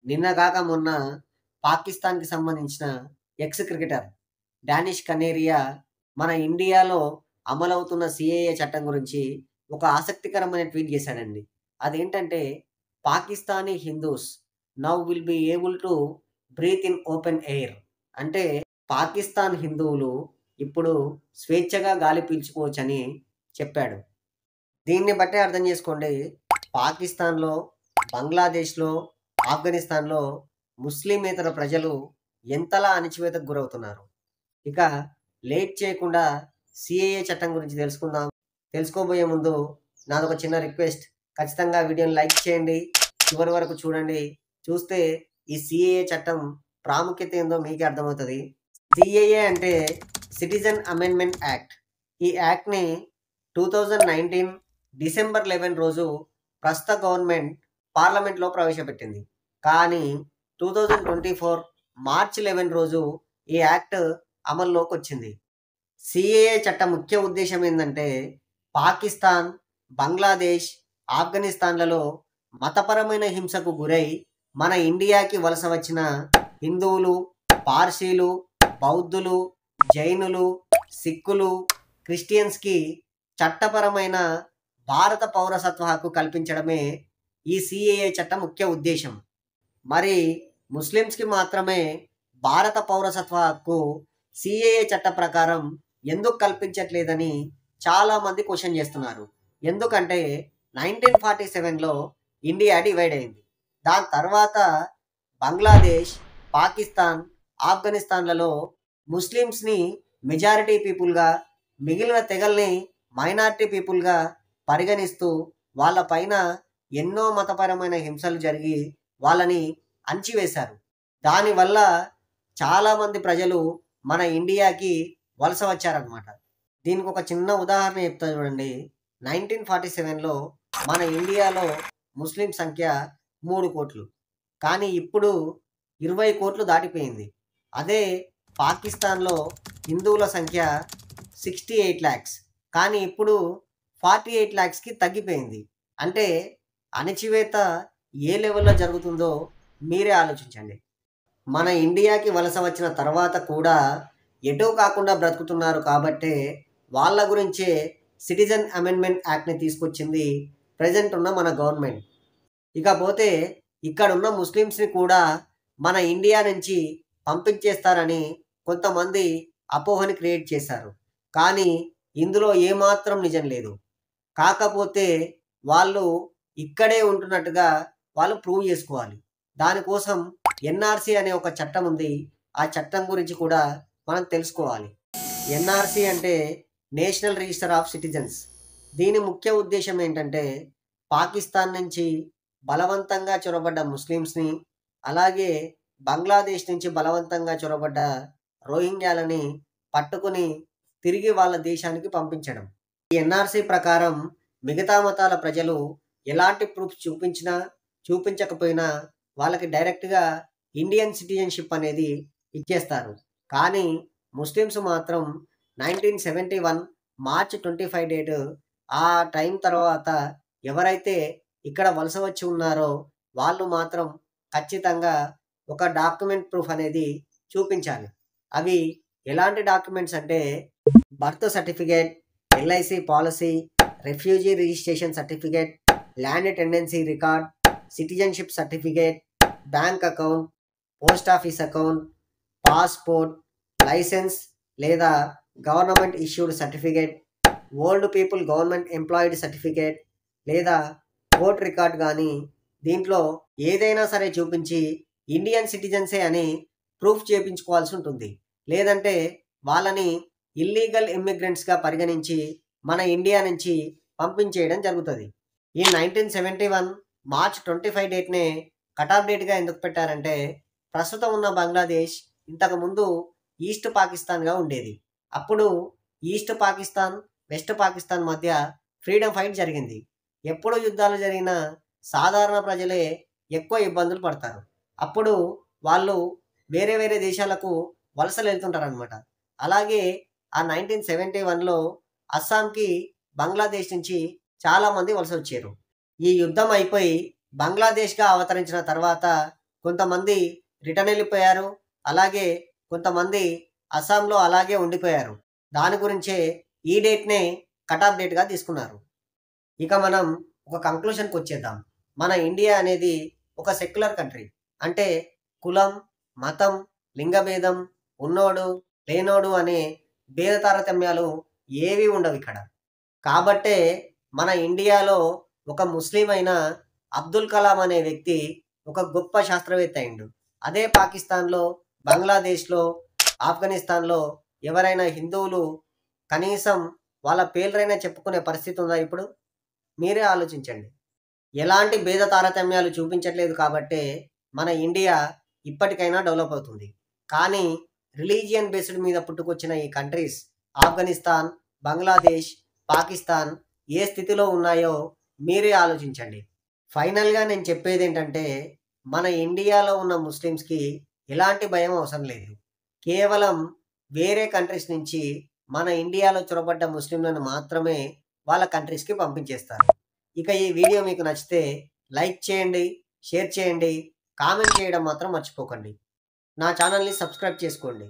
నిన్న కాక మొన్న పాకిస్తాన్‌కి సంబంధించిన ఎక్స్ క్రికెటర్ డానిష్ కనేరియా మన ఇండియాలో అమలవుతున్న సీఏఏ చట్టం గురించి ఒక ఆసక్తికరమైన ట్వీట్ చేశాడండి. అదేంటంటే, Pakistani Hindus now will be able to breathe in open air. అంటే పాకిస్తాన్ హిందువులు ఇప్పుడు స్వేచ్ఛగా గాలి పీల్చుకోవచ్చని చెప్పాడు. దీన్ని బట్టే అర్థం చేసుకోండి, పాకిస్తాన్‌లో, బంగ్లాదేశ్‌లో, ఆఫ్ఘనిస్తాన్‌లో ముస్లిమేతర ప్రజలు ఎంతలా అణచివేతకు గురవుతున్నారు. ఇక లేట్ చేయకుండా సీఏఏ చట్టం గురించి తెలుసుకుందాం. తెలుసుకోబోయే ముందు నాదొక చిన్న రిక్వెస్ట్. ఖచ్చితంగా వీడియోని లైక్ చేయండి. చివరి వరకు చూడండి. చూస్తే ఈ సీఏఏ చట్టం ప్రాముఖ్యత ఏందో మీకే అర్థమవుతది. సీఏఏ అంటే సిటిజన్ అమెండ్మెంట్ యాక్ట్. ఈ యాక్ట్‌ని 2019 డిసెంబర్ 11 రోజు ప్రస్తుత గవర్నమెంట్ పార్లమెంట్‌లో ప్రవేశపెట్టింది. కానీ 2024 మార్చ్ 11 రోజు ఈ యాక్ట్ అమల్లోకొచ్చింది. సీఏఏ చట్టం ముఖ్య ఉద్దేశ్యం ఏందంటే, పాకిస్తాన్, బంగ్లాదేశ్, ఆఫ్ఘనిస్తాన్‌లలో మతపరమైన హింసకు గురై మన ఇండియాకి వలస వచ్చిన హిందువులు, పార్సీలు, బౌద్ధులు, జైనులు, సిక్కులు, క్రిస్టియన్స్‌కి చట్టపరమైన భారత పౌరసత్వ హక్కు కల్పించడమే ఈ సీఏఏ చట్టం ముఖ్య ఉద్దేశ్యం. మరి ముస్లిమ్స్‌కి మాత్రమే భారత పౌరసత్వ హక్కు సీఏఏ చట్ట ప్రకారం ఎందుకు కల్పించట్లేదని చాలామంది క్వశ్చన్ చేస్తున్నారు. ఎందుకంటే 1947లో ఇండియా డివైడ్ అయింది. దాని తర్వాత బంగ్లాదేశ్, పాకిస్తాన్, ఆఫ్ఘనిస్తాన్‌లలో ముస్లిమ్స్‌ని మెజారిటీ పీపుల్‌గా, మిగిలిన తెగల్ని మైనారిటీ పీపుల్‌గా పరిగణిస్తూ వాళ్ళ పైన ఎన్నో మతపరమైన హింసలు జరిగి వాళ్ళని అణచివేశారు. దానివల్ల చాలామంది ప్రజలు మన ఇండియాకి వలస వచ్చారనమాట. దీనికి ఒక చిన్న ఉదాహరణ చెప్తా చూడండి. 1947లో మన ఇండియాలో ముస్లిం సంఖ్య 3 కోట్లు. కానీ ఇప్పుడు 20 కోట్లు దాటిపోయింది. అదే పాకిస్తాన్‌లో హిందువుల సంఖ్య 68 లాక్స్. కానీ ఇప్పుడు 48 లాక్స్‌కి తగ్గిపోయింది. అంటే అణచివేత ఏ లెవెల్‌లో జరుగుతుందో మీరే ఆలోచించండి. మన ఇండియాకి వలస వచ్చిన తర్వాత కూడా ఎటూ కాకుండా బ్రతుకుతున్నారు కాబట్టే వాళ్ళ గురించే సిటిజన్ అమెండ్మెంట్ యాక్ట్‌ని తీసుకొచ్చింది ప్రెజెంట్ ఉన్న మన గవర్నమెంట్. ఇకపోతే ఇక్కడున్న ముస్లిమ్స్‌ని కూడా మన ఇండియా నుంచి పంపించేస్తారని కొంతమంది అపోహని క్రియేట్ చేశారు. కానీ ఇందులో ఏమాత్రం నిజం లేదు. కాకపోతే వాళ్ళు ఇక్కడే ఉంటున్నట్టుగా వాళ్ళు ప్రూవ్ చేసుకోవాలి. దానికోసం ఎన్ఆర్‌సీ అనే ఒక చట్టం ఉంది. ఆ చట్టం గురించి కూడా మనం తెలుసుకోవాలి. ఎన్ఆర్‌సీ అంటే నేషనల్ రిజిస్టర్ ఆఫ్ సిటిజన్స్. దీని ముఖ్య ఉద్దేశ్యం ఏంటంటే, పాకిస్తాన్ నుంచి బలవంతంగా చొరబడ్డ ముస్లిమ్స్‌ని, అలాగే బంగ్లాదేశ్ నుంచి బలవంతంగా చొరబడ్డ రోహింగ్యాలని పట్టుకొని తిరిగి వాళ్ళ దేశానికి పంపించడం. ఈ ఎన్ఆర్‌సీ ప్రకారం మిగతా మతాల ప్రజలు ఎలాంటి ప్రూఫ్స్ చూపించినా, చూపించకపోయినా వాళ్ళకి డైరెక్ట్‌గా ఇండియన్ సిటిజన్‌షిప్ అనేది ఇచ్చేస్తారు. కానీ ముస్లిమ్స్ మాత్రం 1971 మార్చ్ 25 డేట్ ఆ టైం తర్వాత ఎవరైతే ఇక్కడ వలస వచ్చి ఉన్నారో వాళ్ళు మాత్రం ఖచ్చితంగా ఒక డాక్యుమెంట్ ప్రూఫ్ అనేది చూపించాలి. అవి ఎలాంటి డాక్యుమెంట్స్ అంటే, birth certificate, LIC policy, refugee registration certificate, land tendency record, citizenship certificate, bank account, post office account, passport, licence లేదా government issued certificate, old people government employed certificate లేదా కోర్ట్ రికార్డ్ గానీ దీంట్లో ఏదైనా సరే చూపించి ఇండియన్ సిటిజన్సే అని proof చేపించుకోవాల్సి ఉంటుంది. లేదంటే వాళ్ళని ఇల్లీగల్ ఇమ్మిగ్రెంట్స్‌గా పరిగణించి మన ఇండియా నుంచి పంపించేయడం జరుగుతది. ఈ 1971 మార్చ్ 25 డేట్‌నే కట్ ఆఫ్ డేట్‌గా ఎందుకు పెట్టారంటే, ప్రస్తుతం ఉన్న బంగ్లాదేశ్ ఇంతకుముందు ఈస్ట్ పాకిస్తాన్‌గా ఉండేది. అప్పుడు ఈస్ట్ పాకిస్తాన్, వెస్ట్ పాకిస్తాన్ మధ్య ఫ్రీడమ్ ఫైట్ జరిగింది. ఎప్పుడు యుద్ధాలు జరిగినా సాధారణ ప్రజలే ఎక్కువ ఇబ్బందులు పడతారు. అప్పుడు వాళ్ళు వేరే వేరే దేశాలకు వలసలు వెళ్తుంటారనమాట. అలాగే ఆ 1971లో అస్సాంకి బంగ్లాదేశ్ నుంచి చాలామంది వలస వచ్చారు. ఈ యుద్ధం అయిపోయి బంగ్లాదేశ్‌గా అవతరించిన తర్వాత కొంతమంది రిటర్న్ వెళ్ళిపోయారు. అలాగే కొంతమంది అస్సాంలో అలాగే ఉండిపోయారు. దాని గురించే ఈ డేట్‌నే కట్ ఆఫ్ డేట్‌గా తీసుకున్నారు. ఇక మనం ఒక కంక్లూషన్‌కి వచ్చేద్దాం. మన ఇండియా అనేది ఒక సెక్యులర్ కంట్రీ. అంటే కులం, మతం, లింగభేదం, ఉన్నోడు, లేనోడు అనే భేద తారతమ్యాలు ఏవి ఉండవిక్కడ. కాబట్టే మన ఇండియాలో ఒక ముస్లిం అయిన అబ్దుల్ కలాం అనే వ్యక్తి ఒక గొప్ప శాస్త్రవేత్త అయిండు. అదే పాకిస్తాన్‌లో, బంగ్లాదేశ్‌లో, ఆఫ్ఘనిస్తాన్‌లో ఎవరైనా హిందువులు కనీసం వాళ్ళ పేర్లైనా చెప్పుకునే పరిస్థితి ఉందా ఇప్పుడు? మీరే ఆలోచించండి. ఎలాంటి భేద తారతమ్యాలు చూపించట్లేదు కాబట్టే మన ఇండియా ఇప్పటికైనా డెవలప్ అవుతుంది. కానీ రిలీజియన్ బేస్డ్ మీద పుట్టుకొచ్చిన ఈ కంట్రీస్ ఆఫ్ఘనిస్తాన్, బంగ్లాదేశ్, పాకిస్తాన్ ఏ స్థితిలో ఉన్నాయో మీరే ఆలోచించండి. ఫైనల్‌గా నేను చెప్పేదేంటంటే మన ఇండియాలో ఉన్న ముస్లిమ్స్‌కి ఎలాంటి భయం అవసరం లేదు. కేవలం వేరే కంట్రీస్ నుంచి మన ఇండియాలో చొరబడ్డ ముస్లింలను మాత్రమే వాళ్ళ కంట్రీస్‌కి పంపించేస్తారు. ఇక ఈ వీడియో మీకు నచ్చితే లైక్ చేయండి, షేర్ చేయండి, కామెంట్ చేయడం మాత్రం మర్చిపోకండి. నా ఛానల్‌ని సబ్స్క్రైబ్ చేసుకోండి.